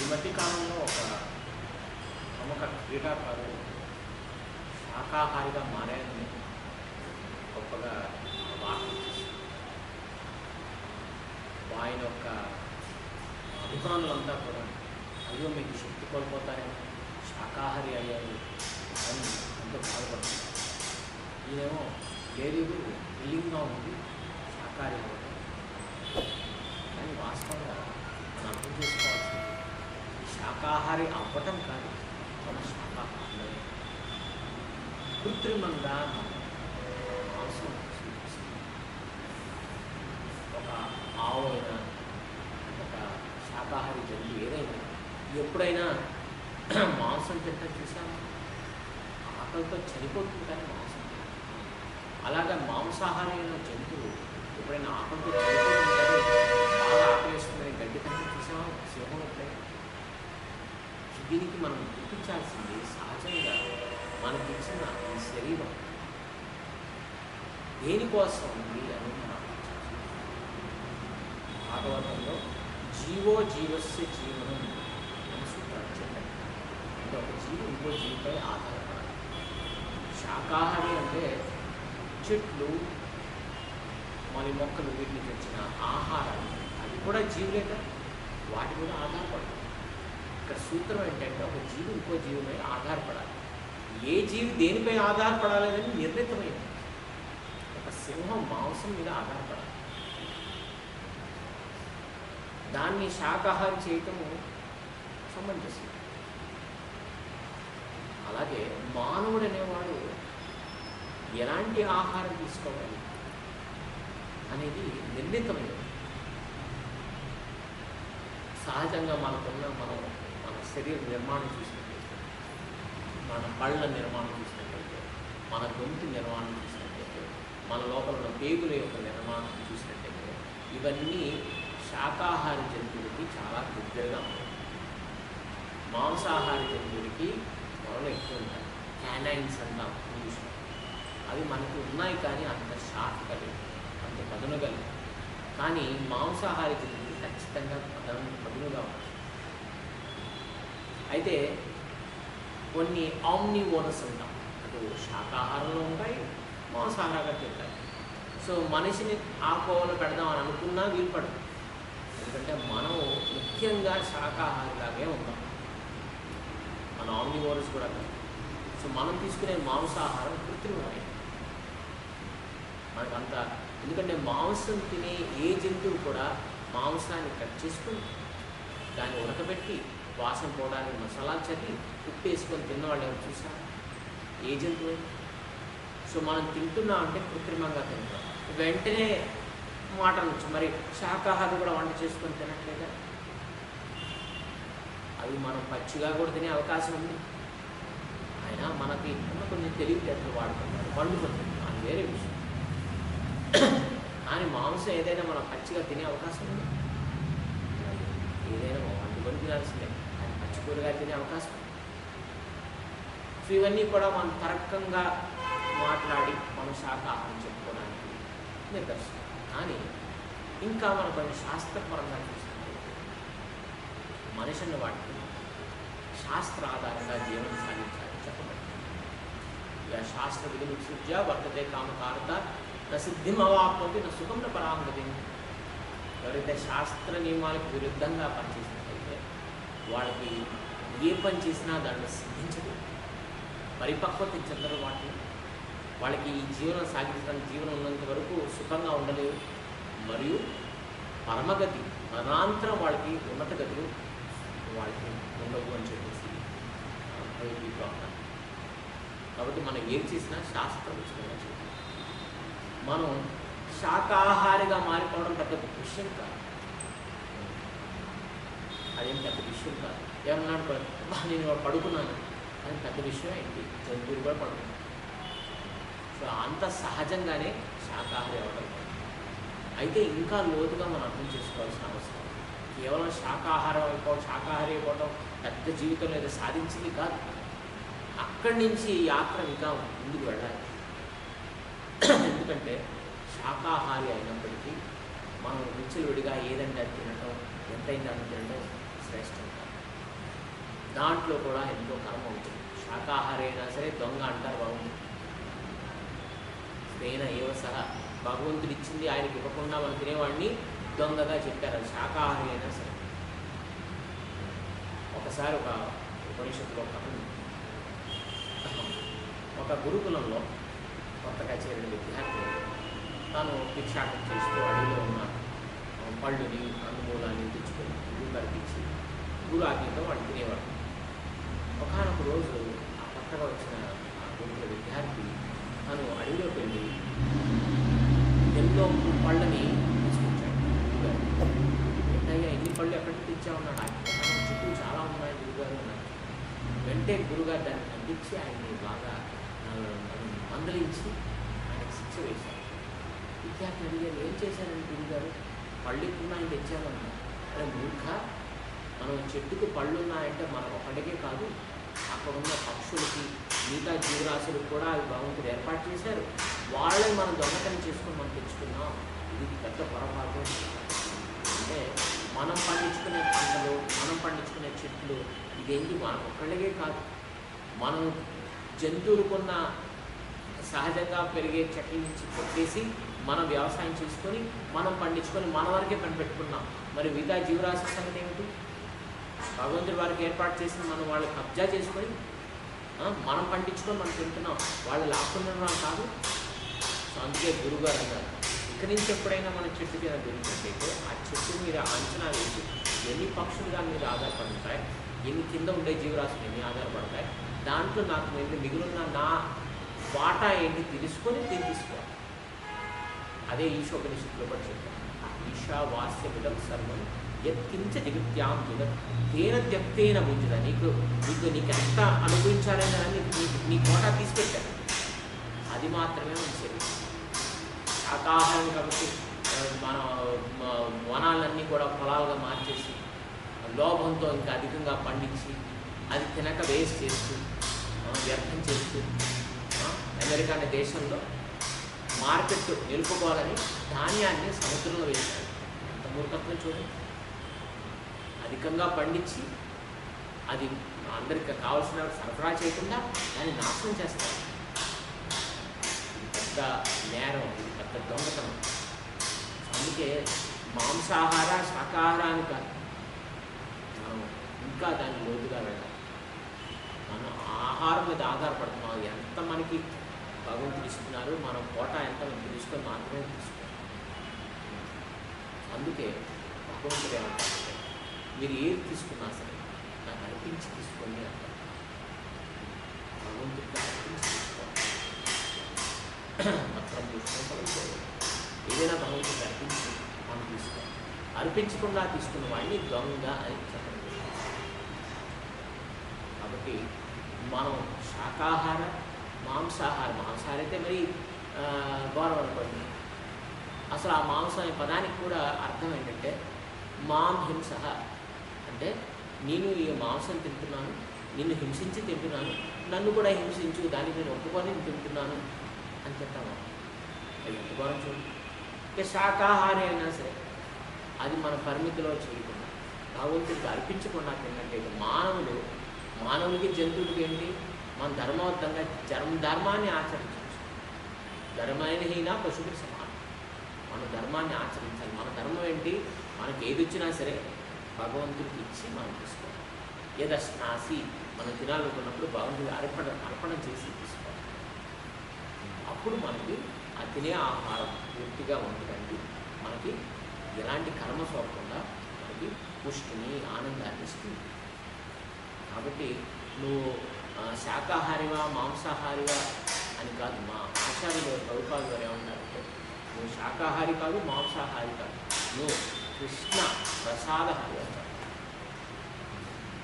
ఈ మధ్య కాలంలో ఒక ప్రముఖ క్రీడాకారుడు శాకాహారిగా మారారని గొప్పగా వార్త వచ్చేసింది. ఆయన యొక్క అభిమానులంతా కూడా అయ్యో మీకు శక్తి కోల్పోతారేమో శాకాహారి అయ్యారు అని ఎంతో బాధపడుతున్నారు. ఈయనేమో లేదు విల్లింగ్గా ఉంది శాకాహారి అవ్వడం. కానీ వాస్తవంగా మనం అర్థం చేసుకోవాల్సింది ఈ శాకాహారి అవ్వటం కాదు, మన శాకాహారులే కృత్రిమంగా మాంసం స్వీకరిస్తుంది. ఒక ఆవు అయినా ఒక శాకాహారి జంతువు ఏదైనా ఎప్పుడైనా మాంసం తింటే చూసాము ఆకలితో చనిపోతుంది, కానీ మాంసం అలాగే మాంసాహారి అయిన జంతువు ఎప్పుడైనా ఆకలితో చనిపోతుంది, బాగా ఆకలిస్తుందని గడ్డి కంటే చూసామా సింహం ఎప్పుడైనా. దీనికి మనం గుర్తించాల్సింది సహజంగా మనకిచ్చిన ఈ శరీరం దేనికోసం ఉంది అని మనం ఆలోచించాలి. భాగవతంలో జీవో జీవస్య జీవనం అని సూత్రాలు చెప్పారు. అంటే ఒక జీవి ఇంకో జీవిపై ఆధారపడాలి. శాకాహారి అంటే చెట్లు మరి మొక్కలు వీటి నుంచి వచ్చిన ఆహారాలు అవి కూడా జీవులే కదా, వాటి కూడా ఆధారపడాలి. ఇక్కడ సూత్రం ఏంటంటే ఒక జీవి ఇంకో జీవిపై ఆధారపడాలి. ఏ జీవి దేనిపై ఆధారపడాలని నిర్ణీతమైంది. ఒక సింహం మాంసం మీద ఆధారపడాలి. దాన్ని శాకాహారం చేయటము సమంజసం. అలాగే మానవుడు అనేవాడు ఎలాంటి ఆహారం తీసుకోవాలి అనేది నిర్ణీతమైనది. సహజంగా మనకున్న మన శరీర నిర్మాణం చూసినట్లయితే, మన కళ్ళ నిర్మాణం చూసినట్లయితే, మన గొంతు నిర్మాణం చూసినట్లయితే, మన లోపల ఉన్న పేగుల యొక్క నిర్మాణం చూసినట్లయితే ఇవన్నీ శాకాహారి జంతువులకి చాలా దగ్గరగా ఉంటాయి. మాంసాహారి జంతువులకి త్వరలో ఎక్కువ ఉంటాయి. క్యానైన్స్ అంటాం ఇంగ్లీష్లో. అవి మనకి ఉన్నాయి కానీ అంత షార్ప్ కలిగి అంత పదునుగలి. కానీ మాంసాహారి జంతువులు ఖచ్చితంగా పదునుగా ఉంటాయి. అయితే కొన్ని ఆమ్నివోరస్ ఉంటాం, అటు శాకాహారంలో ఉంటాయి, మాంసాహారంగా తింటాయి. సో మనిషిని ఆ కోవలో పెడదామని అనుకున్నా వీలు పడదు. ఎందుకంటే మనం ముఖ్యంగా శాకాహారిలాగే ఉంటాం, మన ఆమ్నివోరస్ కూడా కాదు. సో మనం తీసుకునే మాంసాహారం కృత్రిమమైనది మనకంత. ఎందుకంటే మాంసం తినే ఏ జంతువు కూడా మాంసాన్ని కట్ చేసుకుని దాన్ని ఉడకబెట్టి వాసన పోవడానికి మసాలాలు చల్లి ఉప్పు వేసుకొని తిన్నవాళ్ళు ఎవరు చూసారు? ఏ జంతువు? సో మనం తింటున్నాం అంటే కృత్రిమంగా తింటాం. వెంటనే మాట నుంచి మరి శాకాహారం కూడా వంట చేసుకొని తినట్లేదా? అవి మనం పచ్చిగా కూడా తినే అవకాశం ఉంది. అయినా మనకి కొంచెం తెలివితేటలు వాడుతున్నారు, వండుకుంటున్నాం, అది వేరే విషయం. కానీ మాంసం ఏదైనా మనం పచ్చిగా తినే అవకాశం ఉంది. ఏదైనా వండుకొని తినాల్సిందే, కానీ పచ్చి కూరగాయలు తినే అవకాశం ఉంది. సో ఇవన్నీ కూడా మనం తర్కంగా మాట్లాడి మనం శాకాహారం చెప్పుకోవడానికి నిదర్శనం. కానీ ఇంకా మనం కొన్ని శాస్త్రపరంగా చూసినట్లయితే మనిషిని వాటికి శాస్త్ర ఆధారంగా జీవనం సాగించాలని చెప్పబడింది. ఇక శాస్త్ర విధులు సృజ్య వర్తతే కామకారత ప్రసిద్ధిం అవాప్నోతి నా సుఖం పరాంగతి. ఎవరైతే శాస్త్ర నియమాలకు విరుద్ధంగా పనిచేసినట్లయితే వాళ్ళకి ఏ పని చేసినా దాన్ని సిద్ధించదు, పరిపక్వత చెందరు. వాళ్ళకి ఈ జీవనం సాగించడానికి జీవనం ఉన్నంత వరకు సుఖంగా ఉండలేవు. మరియు పరమగతి మరణాంతరం వాళ్ళకి ఉన్నత గతులు వాళ్ళకి ఉండవు అని చెప్పేసి అభిప్రాయం. కాబట్టి మనం ఏం చేసినా శాస్త్రోచితంగా చేయాలి. మనం శాకాహారిగా మారిపోవడం పెద్ద విషయం కాదు, అదేం పెద్ద విషయం కాదు. ఏమన్నా నేను పడుకున్నాను అది పెద్ద విషయం ఏంటి? జంతువులు కూడా పడుకున్నాను. సో అంత సహజంగానే శాకాహారి అవ్వడం. అయితే ఇంకా లోతుగా మనం అర్థం చేసుకోవాల్సిన అవసరం, కేవలం శాకాహారి అయిపోవడం పెద్ద జీవితంలో ఏదో సాధించింది కాదు. అక్కడి నుంచి యాత్ర ఇంకా ముందుకు వెళ్ళాలి. ఎందుకంటే శాకాహారి అయినప్పటికీ మనం విచ్చలవిడిగా ఏదంటే అది తినటం, ఎంతైంది అని తినడం శ్రేష్టం కాదు. దాంట్లో కూడా ఎంతో కర్మ ఉంటుంది. శాకాహారి అయినా సరే దొంగ అంటారు బాగుంది. స్నేహ ఏవ సహా, భగవంతుడు ఇచ్చింది ఆయనకి ఇవ్వకుండా మనం తినేవాడిని దొంగగా చెప్పారు. అది శాకాహారి అయినా సరే. ఒకసారి ఒక ఉపనిషత్తులో ఒక గురుకులంలో కొత్తగా చేరిన విద్యార్థి తాను భిక్షాటం చేస్తూ అడవిలో ఉన్న పళ్ళుని కందుమూలాన్ని తెచ్చుకొని గురువు కల్పించి గురు ఆజ్ఞతో వాడు తినేవాడు. ఒకనొక రోజు ఆ కొత్తగా వచ్చిన ఆ గురుకుల విద్యార్థి తను అడవిలోకి వెళ్ళి ఎన్నో పళ్ళని తీసుకొచ్చాడు. ఏంటయ్యా ఎన్ని పళ్ళు ఎక్కడికి తెచ్చామన్నాడు. ఆయన చుట్టూ చాలా ఉన్నాయి గురుగారు అన్నారు. వెంటనే గురుగారు దాన్ని ఖండించి ఆయన్ని బాగా మందలించి ఆయనకు శిక్ష వేశారు. విద్యార్థి అడిగారు, ఏం చేశారని గురుగారు? పళ్ళు ఎక్కువ ఆయన తెచ్చామన్నారు. అరే మూర్ఖ, మనం చెట్టుకు పళ్ళు ఉన్నాయంటే మనం ఒకటికే కాదు, అక్కడ ఉన్న పక్షులకి మిగతా జీవరాశులకు కూడా అవి భగవంతుడు ఏర్పాటు చేశారు. వాళ్ళని మనం దొంగతనం చేసుకొని మనం తెచ్చుకున్నాం. ఇది పెద్ద పొరపాటు. అంటే మనం పండించుకునే పంటలు, మనం పండించుకునే చెట్లు ఇదేంటి మనం ఒక్కళ్ళకే కాదు, మనం జంతువులకున్న సహజంగా పెరిగే చెట్ల నుంచి కొట్టేసి మనం వ్యవసాయం చేసుకొని మనం పండించుకొని మన వరకే పెట్టుకున్నాం. మరి మిగతా జీవరాశి సంగతి ఏమిటి? భగవంతుడి వారికి ఏర్పాటు చేసిన మనం వాళ్ళు కబ్జా చేసుకొని మనం పండించుకొని మనం తింటున్నాం, వాళ్ళు లాక్కుంటున్నాం కాదు. సో అందుకే గురుగారు అన్నారు, ఇక్కడి నుంచి ఎప్పుడైనా మన చెట్టు మీద దొరికినట్టయితే ఆ చెట్టు మీద అంచనా వేసి ఎన్ని పక్షులుగా మీరు ఆధారపడతాయి, ఎన్ని కింద ఉండే జీవరాశులు ఎన్ని ఆధారపడతాయి, దాంట్లో నాకు మిగిలిన నా వాటా ఏంటి తెలుసుకొని తీసుకోవాలి. అదే ఈశోపనిషత్తులో కూడా చెప్పాను. ఈశావాస్యమిదం సర్వం యత్కించ జగత్యాం జగత్ తేన త్యక్తేన భుంజత. నీకు ఎంత అనుభవించాలని నీ కోటా తీసుకెట్టాను, అది మాత్రమే ఉంచేది. శాకాహారం కాబట్టి మన వనాలన్నీ కూడా పొలాలుగా మార్చేసి లోభంతో ఇంకా అధికంగా పండించి అది తినక వేస్ట్ చేస్తూ వ్యర్థం చేస్తూ అమెరికా అనే దేశంలో మార్కెట్ నిలుపుకోవాలని ధాన్యాన్ని సముద్రంలో వేశారు. అంత మూర్ఖత్వం చూడండి. అధికంగా పండించి అది అందరికి కావాల్సిన సరఫరా చేయకుండా దాన్ని నాశనం చేస్తారు. పెద్ద నేరం, ఇది పెద్ద దొంగతనం. అందుకే మాంసాహార శాకాహారాన్ని కాదు, మనం ఇంకా దాన్ని లోతుగా వెళ్ళాలి. మనం ఆహారం మీద ఆధారపడుతున్నాం. ఎంత మనకి భగవంతుడు ఇస్తున్నారు, మనం కోట ఎంత మనం తెలుసుకొని మాత్రమే తీసుకోవాలి. అందుకే భగవంతుడు ఏమంటారంటే, మీరు ఏది తీసుకున్నా సరే నాకు అర్పించి తీసుకోండి అంటారు. భగవంతుడికి అర్పించి తీసుకోవాలి. మాత్రం తీసుకోవాలి. ఏదైనా భగవంతుడికి అర్పించి మనం తీసుకోవాలి. అర్పించకుండా తీసుకున్న వాడిని దొంగ అని చెప్పడం. కాబట్టి మనం శాకాహార మాంసాహారం అయితే మరి గౌరవం అనుకోండి. అసలు ఆ మాంసం అనే పదానికి కూడా అర్థం ఏంటంటే మాం హింస అంటే నేను ఈ మాంసం తింటున్నాను, నిన్ను హింసించి తింటున్నాను, నన్ను కూడా హింసించు, దానికి నేను ఒప్పుకొని తింటున్నాను అని చెప్తాము. అది ఒప్పుకోవడం చూడండి. ఇక శాకాహారి అయినా సరే అది మన పరిమితిలో చేయకుండా భగవంతుడికి అర్పించకుండా తిన్నట్టయితే మానవులకి జంతువులకి ఏంటి, మన ధర్మబద్ధంగా ధర్మాన్ని ఆచరించవచ్చు. ధర్మహీన పశువుకి సమానం. మన ధర్మాన్ని ఆచరించాలి. మన ధర్మం ఏంటి, మనకి ఏది వచ్చినా సరే భగవంతుడికి ఇచ్చి మనం తీసుకోవాలి. ఏదస్నాసి మనం తినాలనుకున్నప్పుడు భగవంతుడికి అర్పణ చేసి తీసుకోవాలి. అప్పుడు మనకి ఆ తినే ఆహారం పూర్తిగా ఉంటుందండి. మనకి ఎలాంటి కర్మ సోకకుండా మనకి పుష్టిని ఆనందాన్ని ఇస్తుంది. కాబట్టి నువ్వు శాకాహారివా మాంసాహారివా అని కాదు. మా ఆచార్యులు ప్రభుపాద గారు ఏమంటారంటే, నువ్వు శాకాహారి కాదు మాంసాహారి కాదు, నువ్వు కృష్ణ ప్రసాదహారి అంటారు.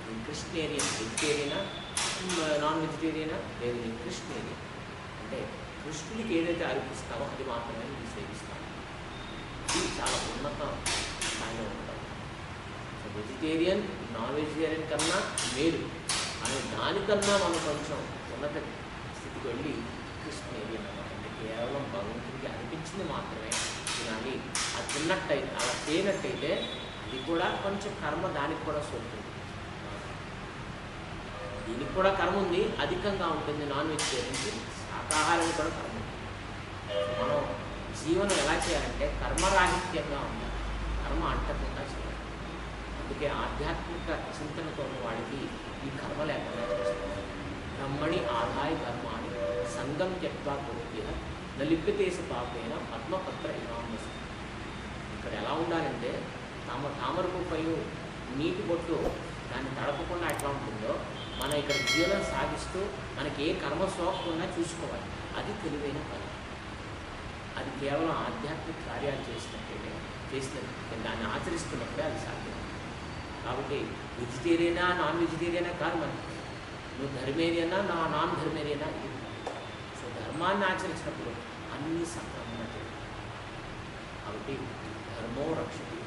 నువ్వు కృష్ణేరియన్, వెజిటేరియనా నాన్ వెజిటేరియనా? లేదు, నేను కృష్ణేరియన్. అంటే కృష్ణుడికి ఏదైతే అర్పిస్తావో అది మాత్రమే నువ్వు సేవిస్తావు. ఇది చాలా ఉన్నత స్థాయిలో ఉంటావు. సో వెజిటేరియన్ నాన్ వెజిటేరియన్ కన్నా మేలు అని దానికన్నా మనం కొంచెం ఉన్నత స్థితికి వెళ్ళి కృష్ణేరియన్ అన్నమాట. అంటే కేవలం భగవంతుడికి అనిపించింది మాత్రమే తినాలి. అది తిన్నట్టయితే, అలా చేయనట్టయితే అది కూడా కొంచెం కర్మ దానికి కూడా సోకుతుంది. దీనికి కూడా కర్మ ఉంది, అధికంగా ఉంటుంది నాన్ వెజిటేరియన్కి. శాకాహారం కూడా కర్మ ఉంది. మనం జీవనం ఎలా చేయాలంటే కర్మరాహిత్యంగా ఉండాలి, కర్మ అంటకుండా చేయాలి. అందుకే ఆధ్యాత్మిక చింతనతో ఉన్న వాడికి ఈ కర్మ లేకుండా చేస్తారు. బ్రహ్మణి ఆదాయ కర్మాన్ని సంగం త్యక్వా కురుభ్య నలిప్యతేసి పాపేన పద్మపత్ర ఇమాంబసు. ఇక్కడ ఎలా ఉండాలంటే తామరకు పై నీటి బొట్టు దాన్ని తడపకుండా ఎట్లా ఉంటుందో మనం ఇక్కడ జీవనం సాగిస్తూ మనకి ఏ కర్మ సోకకుండా చూసుకోవాలి. అది తెలివైన పని. అది కేవలం ఆధ్యాత్మిక కార్యాలు చేసినట్టు దాన్ని ఆచరిస్తున్నప్పుడే అది సాధ్యం. కాబట్టి వెజిటేరియనా నాన్ వెజిటేరియనా కాదు మనకి, నువ్వు ధర్మేరియనా నాన్ ధర్మేరియనా ఇది. సో ధర్మాన్ని ఆచరించినప్పుడు అన్నీ సక్రమంగా జరుగుతాయి. కాబట్టి ధర్మో రక్షతి